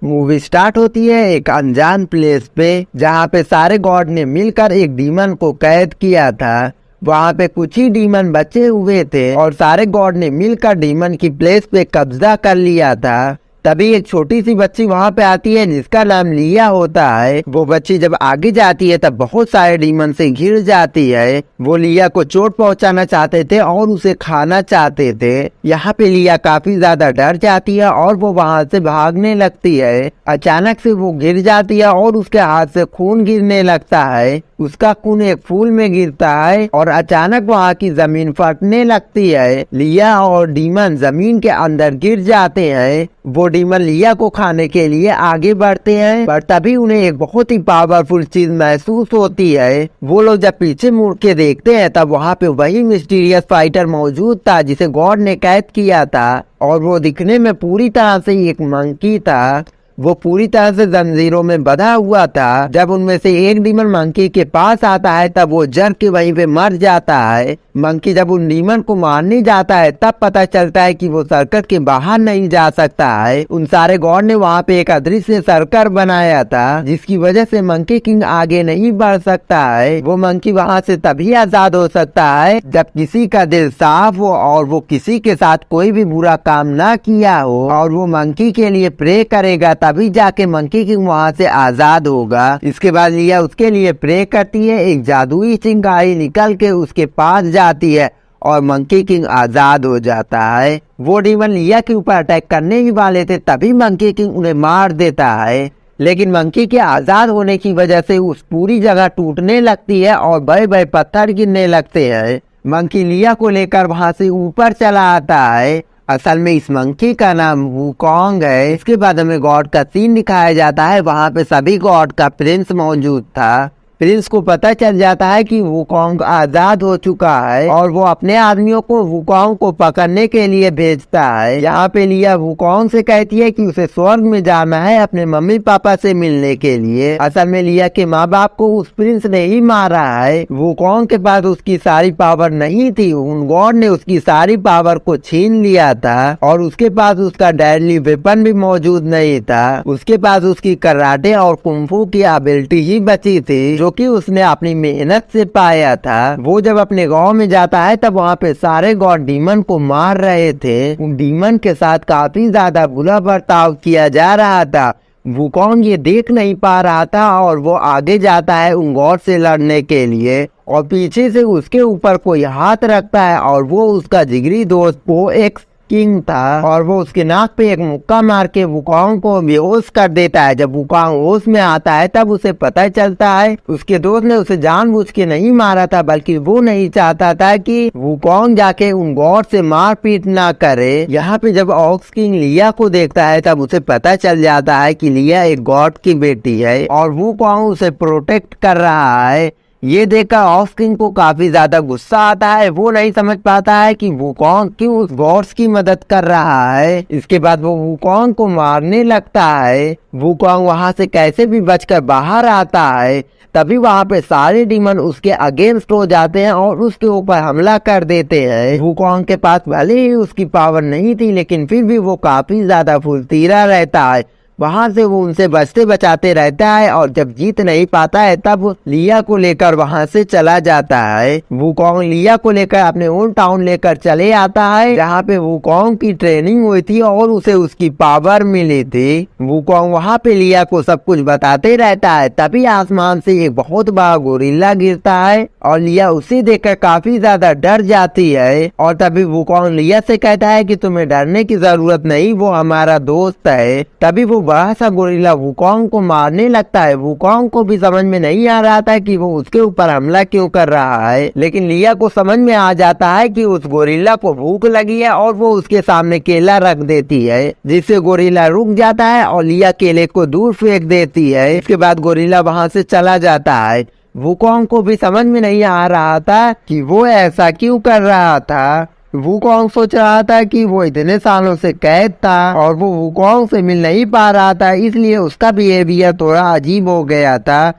Movie start होती है एक अनजान प्लेस पे जहाँ पे सारे गॉड ने मिलकर एक डीमन को कैद किया था। वहाँ पे कुछ ही डीमन बचे हुए थे और सारे गॉड ने मिलकर डीमन की प्लेस पे कब्जा कर लिया था। तभी एक छोटी सी बच्ची वहाँ पे आती है जिसका नाम लिया होता है। वो बच्ची जब आगे जाती है तब बहुत सारे डीमन से घिर जाती है। वो लिया को चोट पहुंचाना चाहते थे और उसे खाना चाहते थे। यहाँ पे लिया काफी ज्यादा डर जाती है और वो वहाँ से भागने लगती है। अचानक से वो गिर जाती है और उसके हाथ से खून गिरने लगता है। उसका खून एक फूल में गिरता है और अचानक वहाँ की जमीन फटने लगती है। लिया और डीमन जमीन के अंदर गिर जाते हैं। वो डीमन लिया को खाने के लिए आगे बढ़ते हैं पर तभी उन्हें एक बहुत ही पावरफुल चीज महसूस होती है। वो लोग जब पीछे मुड़ के देखते हैं तब वहाँ पे वही मिस्टीरियस फाइटर मौजूद था जिसे गॉड ने कैद किया था और वो दिखने में पूरी तरह से एक मंकी था। वो पूरी तरह से जंजीरों में बंधा हुआ था। जब उनमें से एक डीमन मंकी के पास आता है तब वो जर के वहीं पे मर जाता है। मंकी जब उन डीमन को मारने जाता है तब पता चलता है कि वो सर्कस के बाहर नहीं जा सकता है। उन सारे गॉड ने वहाँ पे एक अदृश्य सर्कस बनाया था जिसकी वजह से मंकी किंग आगे नहीं बढ़ सकता है। वो मंकी वहाँ से तभी आजाद हो सकता है जब किसी का दिल साफ हो और वो किसी के साथ कोई भी बुरा काम ना किया हो और वो मंकी के लिए प्रे करेगा तभी जाके मंकी किंग वहाँ से आजाद होगा। इसके बाद लिया उसके लिए प्रे करती है। एक जादुई चिंगारी निकल के उसके पास जाती है और मंकी किंग आजाद हो जाता है। वो डीमन लिया के ऊपर अटैक करने ही वाले थे तभी मंकी किंग उन्हें मार देता है। लेकिन मंकी के आजाद होने की वजह से उस पूरी जगह टूटने लगती है और बड़े बड़े पत्थर गिरने लगते हैं। मंकी लिया को लेकर वहां से ऊपर चला आता है। असल में इस मंकी का नाम वुकोंग है। इसके बाद हमें गॉड का सीन दिखाया जाता है। वहाँ पे सभी गॉड का प्रिंस मौजूद था। प्रिंस को पता चल जाता है कि वुकोंग आजाद हो चुका है और वो अपने आदमियों को वुकोंग को पकड़ने के लिए भेजता है। यहाँ पे लिया वुकोंग से कहती है कि उसे स्वर्ग में जाना है अपने मम्मी पापा से मिलने के लिए। असल में लिया के माँ बाप को उस प्रिंस ने ही मारा है। वुकोंग के पास उसकी सारी पावर नहीं थी। उन गॉड ने उसकी सारी पावर को छीन लिया था और उसके पास उसका डेडली वेपन भी मौजूद नहीं था। उसके पास उसकी कराटे और कुंफू की एबिलिटी ही बची थी जो कि उसने अपनी मेहनत से पाया था। वो जब अपने गांव में जाता है तब वहाँ पे सारे गॉड डीमन को मार रहे थे। उन डीमन के साथ काफी ज्यादा बुरा बर्ताव किया जा रहा था। वुकोंग ये देख नहीं पा रहा था और वो आगे जाता है उन गॉड से लड़ने के लिए और पीछे से उसके ऊपर कोई हाथ रखता है और वो उसका जिगरी दोस्त पोएक्स किंग था और वो उसके नाक पे एक मुक्का मार के वुकोंग को बेहोश कर देता है। जब वुकोंग होश में आता है तब उसे पता चलता है उसके दोस्त ने उसे जानबूझ के नहीं मारा था बल्कि वो नहीं चाहता था कि वुकोंग जाके उन गॉड से मारपीट ना करे। यहाँ पे जब ऑक्स किंग लिया को देखता है तब उसे पता चल जाता है कि लिया एक गॉड की बेटी है और वुकोंग उसे प्रोटेक्ट कर रहा है। ये देखकर ऑक्स किंग को काफी ज्यादा गुस्सा आता है। वो नहीं समझ पाता है कि वुकोंग क्यों उस गॉड्स की मदद कर रहा है। इसके बाद वो वुकोंग को मारने लगता है। वुकोंग वहां से कैसे भी बचकर बाहर आता है। तभी वहां पे सारे डीमन उसके अगेंस्ट हो जाते हैं और उसके ऊपर हमला कर देते हैं। वुकोंग के पास भले ही उसकी पावर नहीं थी लेकिन फिर भी वो काफी ज्यादा फुर्तीला रहता है। वहां से वो उनसे बचते बचाते रहता है और जब जीत नहीं पाता है तब लिया को लेकर वहां से चला जाता है। वुकोंग लिया को लेकर अपने ओन टाउन लेकर चले आता है जहाँ पे वुकोंग की ट्रेनिंग हुई थी और उसे उसकी पावर मिली थी। वुकोंग वहाँ पे लिया को सब कुछ बताते रहता है। तभी आसमान से एक बहुत बड़ा गोरिल्ला गिरता है और लिया उसे देखकर काफी ज्यादा डर जाती है और तभी वुकोंग लिया से कहता है कि तुम्हें डरने की जरूरत नहीं, वो हमारा दोस्त है। तभी वो बड़ा सा गोरिल्ला वुकोंग को मारने लगता है। वुकोंग को भी समझ में नहीं आ रहा था कि वो उसके ऊपर हमला क्यों कर रहा है लेकिन लिया को समझ में आ जाता है कि उस गोरिल्ला को भूख लगी है और वो उसके सामने केला रख देती है जिससे गोरिल्ला रुक जाता है और लिया केले को दूर फेंक देती है। इसके बाद गोरिल्ला वहां से चला जाता है। वुकोंग को भी समझ में नहीं आ रहा था कि वो ऐसा क्यों कर रहा था। वुकोंग सोच रहा था कि वो इतने सालों से कैद था और वो वुकोंग से मिल नहीं पा रहा था इसलिए उसका बिहेवियर थोड़ा अजीब हो गया था।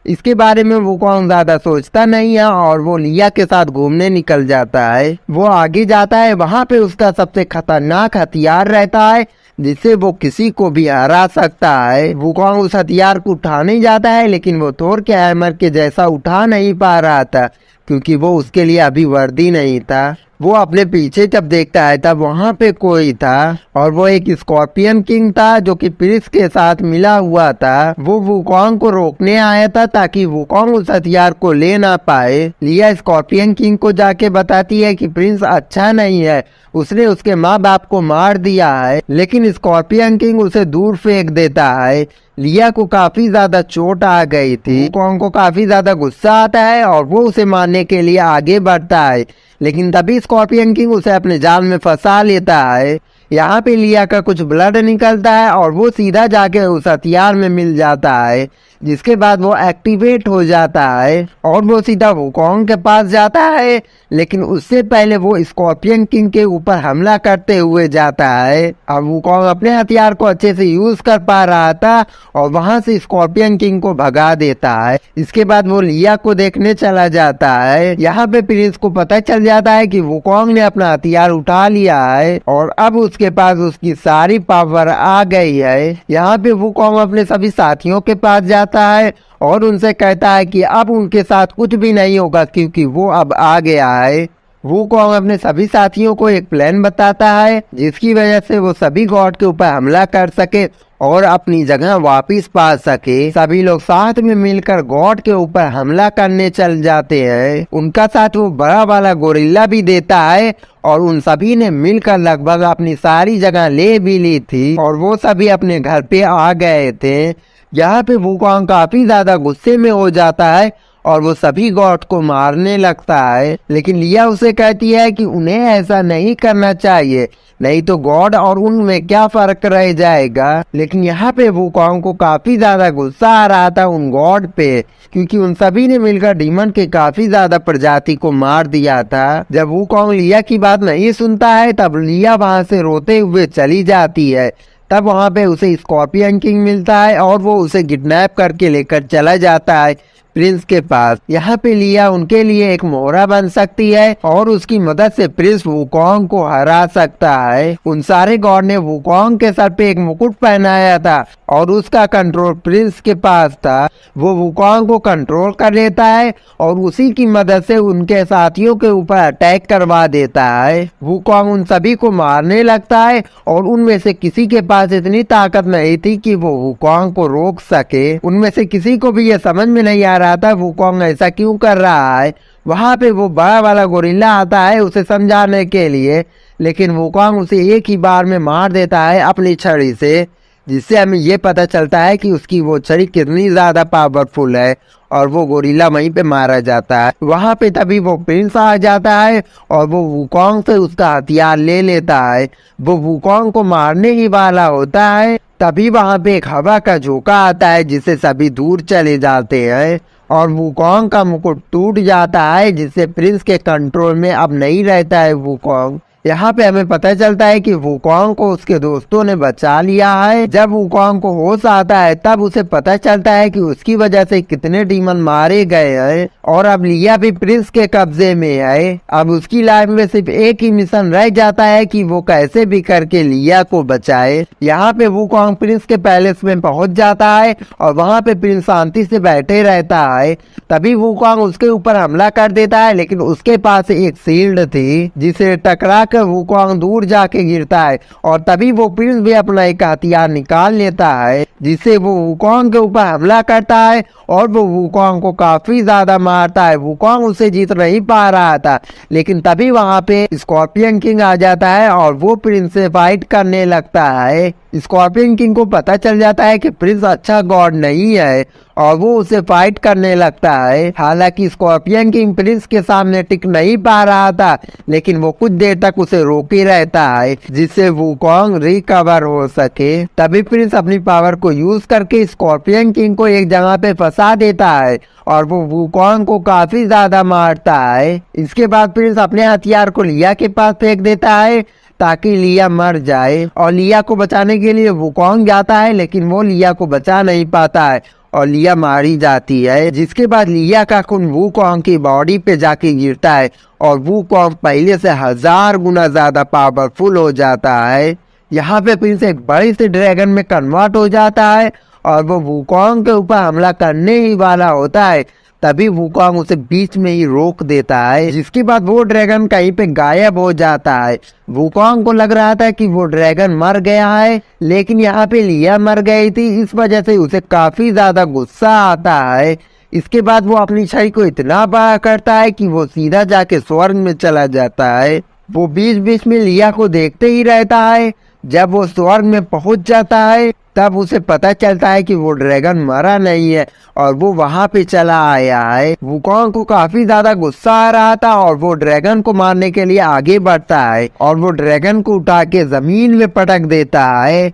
इसके बारे में वुकोंग ज्यादा सोचता नहीं है और वो लिया के साथ घूमने निकल जाता है। वो आगे जाता है। वहाँ पे उसका सबसे खतरनाक हथियार रहता है जिससे वो किसी को भी हरा सकता है। वुकोंग उस हथियार को उठाने जाता है, लेकिन वो थोर के हैमर के जैसा उठा नहीं पा रहा था क्योंकि वो उसके लिए अभी वर्दी नहीं था। वो अपने पीछे जब देखता है तब वहाँ पे कोई था और वो एक स्कॉर्पियन किंग था जो कि प्रिंस के साथ मिला हुआ था। वो वुकोंग को रोकने आया था ताकि वुकोंग उस हथियार को ले ना पाए। लिया स्कॉर्पियन किंग को जाके बताती है कि प्रिंस अच्छा नहीं है, उसने उसके माँ बाप को मार दिया है, लेकिन स्कॉर्पियन किंग उसे दूर फेंक देता है। लिया को काफी ज्यादा चोट आ गई थी। वुकोंग को काफी ज्यादा गुस्सा आता है और वो उसे मारने के लिए आगे बढ़ता है, लेकिन तभी स्कॉर्पियन किंग उसे अपने जाल में फंसा लेता है। यहाँ पे लिया का कुछ ब्लड निकलता है और वो सीधा जाके उस हथियार में मिल जाता है, जिसके बाद वो एक्टिवेट हो जाता है और वो सीधा वुकोंग के पास जाता है, लेकिन उससे पहले वो स्कॉर्पियन किंग के ऊपर हमला करते हुए जाता है। अब वुकोंग अपने हथियार को अच्छे से यूज कर पा रहा था और वहां से स्कॉर्पियन किंग को भगा देता है। इसके बाद वो लिया को देखने चला जाता है। यहाँ पे प्रिंस को पता चल जाता है कि वुकोंग ने अपना हथियार उठा लिया है और अब उसके पास उसकी सारी पावर आ गई है। यहाँ पे वुकोंग अपने सभी साथियों के पास जाता है और उनसे कहता है कि अब उनके साथ कुछ भी नहीं होगा क्योंकि वो अब आ गया है। वुकोंग अपने सभी साथियों को एक प्लान बताता है जिसकी वजह से वो सभी गॉड के ऊपर हमला कर सके और अपनी जगह वापस पा सके। सभी लोग साथ में मिलकर गॉड के ऊपर हमला करने चल जाते हैं। उनका साथ वो बड़ा वाला गोरिल्ला भी देता है और उन सभी ने मिलकर लगभग अपनी सारी जगह ले भी ली थी और वो सभी अपने घर पे आ गए थे। यहाँ पे वुकोंग काफी ज्यादा गुस्से में हो जाता है और वो सभी गॉड को मारने लगता है, लेकिन लिया उसे कहती है कि उन्हें ऐसा नहीं करना चाहिए, नहीं तो गॉड और उनमें क्या फर्क रह जाएगा। लेकिन यहाँ पे वुकोंग को काफी ज्यादा गुस्सा आ रहा था उन गॉड पे, क्योंकि उन सभी ने मिलकर डीमन के काफी ज्यादा प्रजाति को मार दिया था। जब वुकोंग लिया की बात नहीं सुनता है तब लिया वहाँ से रोते हुए चली जाती है। तब वहाँ पे उसे स्कॉर्पियन किंग मिलता है और वो उसे किडनैप करके लेकर चला जाता है प्रिंस के पास। यहाँ पे लिया उनके लिए एक मोहरा बन सकती है और उसकी मदद से प्रिंस वुकोंग को हरा सकता है। उन सारे गॉड ने वुकोंग के सर पे एक मुकुट पहनाया था और उसका कंट्रोल प्रिंस के पास था। वो वुकोंग को कंट्रोल कर लेता है और उसी की मदद से उनके साथियों के ऊपर अटैक करवा देता है। वुकोंग उन सभी को मारने लगता है और उनमें से किसी के पास इतनी ताकत नहीं थी कि वो वुकोंग को रोक सके। उनमें से किसी को भी ये समझ में नहीं आ रहा था वुकोंग ऐसा क्यों कर रहा है। वहाँ पे वो बड़ा वाला गोरिल्ला आता है उसे समझाने के लिए, लेकिन वुकोंग उसे एक ही बार में मार देता है अपनी छड़ी से, जिससे हमें ये पता चलता है कि उसकी वो छड़ी कितनी ज्यादा पावरफुल है और वो गोरिल्ला वहीं पे मारा जाता है। वहाँ पे तभी वो प्रिंस आ जाता है और वो वुकोंग से उसका हथियार ले लेता है। वो वुकोंग को मारने ही वाला होता है, तभी वहाँ पे एक हवा का झोंका आता है जिससे सभी दूर चले जाते हैं और वुकोंग का मुकुट टूट जाता है, जिससे प्रिंस के कंट्रोल में अब नहीं रहता है वुकोंग। यहाँ पे हमें पता चलता है कि वुकोंग को उसके दोस्तों ने बचा लिया है। जब वुकोंग को होश आता है तब उसे पता चलता है कि उसकी वजह से कितने डीमन मारे गए हैं और अब लिया भी प्रिंस के कब्जे में है। अब उसकी लाइफ में सिर्फ एक ही मिशन रह जाता है कि वो कैसे भी करके लिया को बचाए। यहाँ पे वुकोंग प्रिंस के पैलेस में पहुंच जाता है और वहाँ पे प्रिंस शांति से बैठे रहता है। तभी वुकोंग उसके ऊपर हमला कर देता है, लेकिन उसके पास एक शील्ड थी जिसे टकरा वुकोंग दूर जाके गिरता है और तभी वो प्रिंस भी अपना एक हथियार निकाल लेता है, जिससे वो वुकोंग के ऊपर हमला करता है और वो वुकोंग को काफी ज्यादा मारता है। वुकोंग उसे जीत नहीं पा रहा था, लेकिन तभी वहाँ पे स्कॉर्पियन किंग आ जाता है और वो प्रिंस से फाइट करने लगता है। स्कॉर्पियन किंग को पता चल जाता है कि प्रिंस अच्छा गॉड नहीं है और वो उसे फाइट करने लगता है। हालांकि स्कॉर्पियन किंग प्रिंस के सामने टिक नहीं पा रहा था, लेकिन वो कुछ देर तक उसे रोके रहता है जिससे वुकोंग रिकवर हो सके। तभी प्रिंस अपनी पावर को यूज करके स्कॉर्पियन किंग को एक जगह पे फंसा देता है और वो वुकोंग को काफी ज्यादा मारता है। इसके बाद प्रिंस अपने हथियार को लिया के पास फेंक देता है ताकि लिया मर जाए और लिया को बचाने के लिए वुकोंग जाता है, लेकिन वो लिया को बचा नहीं पाता है और लिया मारी जाती है। जिसके बाद लिया का खून वुकोंग की बॉडी पे जाके गिरता है और वुकोंग पहले से 1000 गुना ज्यादा पावरफुल हो जाता है। यहाँ पे प्रिंस एक बड़ी सी ड्रैगन में कन्वर्ट हो जाता है और वो वुकोंग के ऊपर हमला करने ही वाला होता है। तभी वुकोंग उसे बीच में ही रोक देता है, जिसके बाद वो ड्रैगन कहीं पे गायब हो जाता है। वुकोंग को लग रहा था कि वो ड्रैगन मर गया है, लेकिन यहाँ पे लिया मर गई थी। इस वजह से उसे काफी ज्यादा गुस्सा आता है। इसके बाद वो अपनी छड़ी को इतना बड़ा करता है कि वो सीधा जाके स्वर्ग में चला जाता है। वो बीच बीच में लिया को देखते ही रहता है। जब वो स्वर्ग में पहुंच जाता है तब उसे पता चलता है कि वो ड्रैगन मरा नहीं है और वो वहां पे चला आया है। वुकोंग को काफी ज्यादा गुस्सा आ रहा था और वो ड्रैगन को मारने के लिए आगे बढ़ता है और वो ड्रैगन को उठा के जमीन में पटक देता है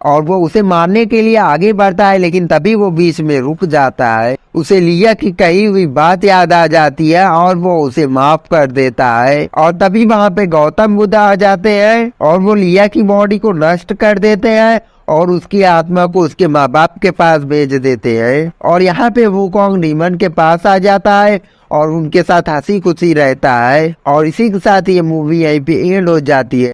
और वो उसे मारने के लिए आगे बढ़ता है, लेकिन तभी वो बीच में रुक जाता है। उसे लिया की कही हुई बात याद आ जाती है और वो उसे माफ कर देता है। और तभी वहाँ पे गौतम बुद्ध आ जाते हैं और वो लिया की बॉडी को नष्ट कर देते हैं और उसकी आत्मा को उसके माँ बाप के पास भेज देते हैं। और यहाँ पे वुकोंग डीमन के पास आ जाता है और उनके साथ हंसी खुशी रहता है। और इसी के साथ ये मूवी यहीं पे एंड हो जाती है।